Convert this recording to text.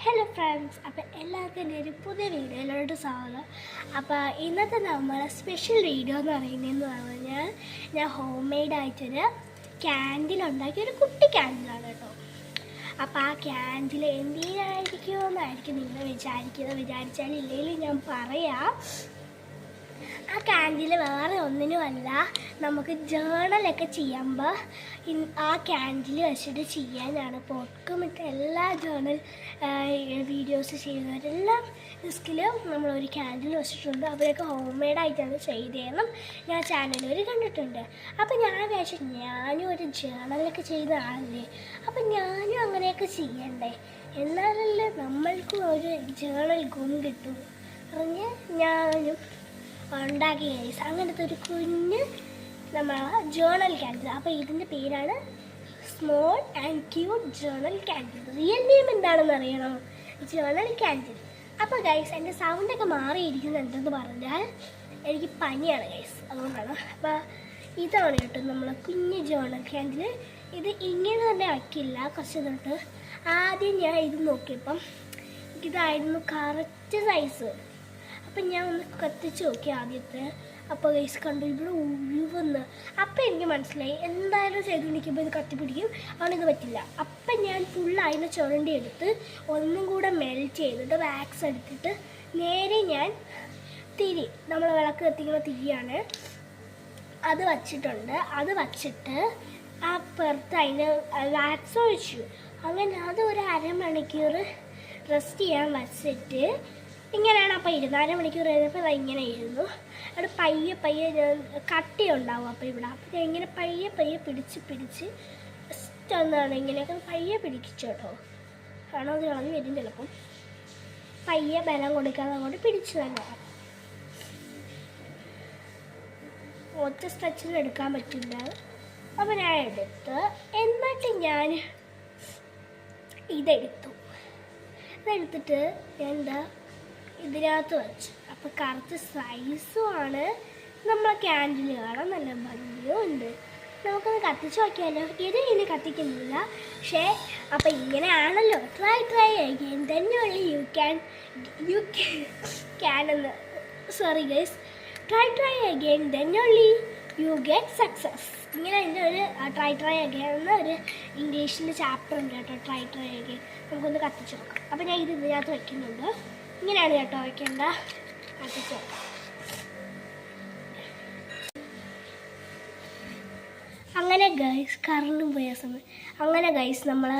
Hello friends, അപ്പോൾ എല്ലാവർക്കും എൻ്റെ ഒരു പുതിയ വീഡിയോയിലോട്ട് സ്വാഗതം. അപ്പോൾ ഇന്നത്തെ നമ്മളെ സ്പെഷ്യൽ വീഡിയോ എന്ന് പറയുന്നതെന്ന് പറഞ്ഞാൽ ഞാൻ ഹോം മെയ്ഡായിട്ടൊരു ക്യാൻഡിൽ ഉണ്ടാക്കിയ ഒരു കുട്ടി ക്യാൻഡിലാണ് കേട്ടോ. അപ്പോൾ ആ ക്യാൻഡിൽ എന്തിനായിരിക്കുമെന്നായിരിക്കും നിങ്ങൾ വിചാരിച്ചാൽ ഇല്ലെങ്കിൽ ഞാൻ പറയാം. ആ ക്യാൻഡിൽ വേറെ ഒന്നിനുമല്ല, നമുക്ക് ജേണലൊക്കെ ചെയ്യുമ്പോൾ ആ ക്യാൻഡിൽ വെച്ചിട്ട് ചെയ്യാനാണ്. ഇപ്പോൾ ഒട്ടുമിക്ക എല്ലാ ജേണൽ വീഡിയോസ് ചെയ്യുന്നവരെല്ലാം റിസ്കിലും നമ്മളൊരു ക്യാൻഡിൽ വെച്ചിട്ടുണ്ട്. അവരൊക്കെ ഹോം മെയ്ഡായിട്ടാണ് ചെയ്തതെന്നും ഞാൻ ചാനലിൽ കണ്ടിട്ടുണ്ട്. അപ്പോൾ ഞാൻ വിചാരിച്ചു ഞാനും ഒരു ജേണലൊക്കെ ചെയ്യുന്ന ആളല്ലേ, അപ്പം ഞാനും അങ്ങനെയൊക്കെ ചെയ്യണ്ടേ, എന്നാലല്ലേ നമ്മൾക്കും ഒരു ജേണൽ ഗുണം കിട്ടും പറഞ്ഞ് ഞാനും ഉണ്ടാക്കി ഗൈസ്. അങ്ങനത്തെ ഒരു കുഞ്ഞ് നമ്മൾ ജേണൽ ക്യാൻഡിൽ. അപ്പോൾ ഇതിൻ്റെ പേരാണ് small and cute journal candle. Real name എന്താണെന്ന് അറിയണം, ജേണൽ ക്യാൻഡിൽ. അപ്പോൾ ഗൈസ് എൻ്റെ സൗണ്ടൊക്കെ മാറിയിരിക്കുന്നത് എന്തെന്ന് പറഞ്ഞാൽ എനിക്ക് പനിയാണ് ഗൈസ്, അതുകൊണ്ടാണ്. അപ്പോൾ ഇതാണ് കേട്ടോ നമ്മൾ കുഞ്ഞ് ജേണൽ ക്യാൻഡിൽ. ഇത് ഇങ്ങനെ തന്നെ വയ്ക്കില്ല, കുറച്ച് തൊട്ട് ആദ്യം ഞാൻ ഇത് നോക്കിയപ്പം ഇതായിരുന്നു കറക്റ്റ് സൈസ്. അപ്പം ഞാൻ ഒന്ന് കത്തിച്ച് നോക്കി ആദ്യത്തെ. അപ്പോൾ ഗൈസ് കണ്ടു ഇവിടെ ഒഴിവെന്ന്. അപ്പം എനിക്ക് മനസ്സിലായി എന്തായാലും ചെയ്തുകൊണ്ടിരിക്കുമ്പോൾ ഇത് കത്തിപ്പിടിക്കും, അവനിത് പറ്റില്ല. അപ്പം ഞാൻ ഫുള്ള് അതിനെ ചുരണ്ടി എടുത്ത് ഒന്നും കൂടെ മെൽറ്റ് ചെയ്തിട്ട് വാക്സ് എടുത്തിട്ട് നേരെ ഞാൻ തിരി, നമ്മൾ വിളക്ക് കത്തിക്കുന്ന തിരിയാണ്, അത് വച്ചിട്ടുണ്ട്. അത് വച്ചിട്ട് ആ പുറത്ത് അതിന് വാക്സ് ഒഴിച്ചു. അങ്ങനെ അത് ഒരു അരമണിക്കൂർ റെസ്റ്റ് ചെയ്യാൻ വച്ചിട്ട് ഇങ്ങനെയാണ്. അപ്പോൾ 24 മണിക്കൂർ കഴിഞ്ഞപ്പോൾ അത് ഇങ്ങനെ ഇരുന്നു. അവിടെ പയ്യെ കട്ടി ഉണ്ടാവും. അപ്പോൾ ഇവിടെ അപ്പോൾ ഞാൻ ഇങ്ങനെ പയ്യെ പിടിച്ച് എന്താണ് ഇങ്ങനെയൊക്കെ പയ്യെ പിടിച്ചു കേട്ടോ. കാരണം അത് കളഞ്ഞ് വരും ചിലപ്പം. പയ്യെ ബലം കൊടുക്കാതെ അങ്ങോട്ട് പിടിച്ചു തന്നെ. ഒറ്റ സ്ട്രെച്ചിൽ എടുക്കാൻ പറ്റില്ല. അപ്പോൾ ഞാൻ എടുത്ത് എന്നിട്ട് ഞാൻ ഇതെടുത്തിട്ട് എന്താ ഇതിനകത്ത് വെച്ച്. അപ്പോൾ കറുത്ത സൈസുമാണ്. നമ്മളെ ക്യാൻഡിൽ കാണാൻ നല്ല ഭംഗിയും ഉണ്ട്. നമുക്കൊന്ന് കത്തിച്ച് നോക്കിയാലോ. ഇത് ഇനി കത്തിക്കുന്നില്ല, പക്ഷേ അപ്പോൾ ഇങ്ങനെയാണല്ലോ. Try again then only you can എന്ന് sorry guys try again then only you get success. ഇങ്ങനെ അതിൻ്റെ ഒരു ട്രൈ അഗൈൻ എന്ന ഒരു ഇംഗ്ലീഷിൻ്റെ ചാപ്റ്റർ ഉണ്ട് കേട്ടോ. Try again. നമുക്കൊന്ന് കത്തിച്ച് നോക്കാം. അപ്പോൾ ഞാൻ ഇത് ഇതിനകത്ത് വയ്ക്കുന്നുണ്ട്. ഇങ്ങനെയാണ് കേട്ടോ വയ്ക്കേണ്ട. കത്തിച്ച് നോക്കാം. അങ്ങനെ ഗൈസ് കറണ്ടും പോയ സമയം അങ്ങനെ ഗൈസ് നമ്മൾ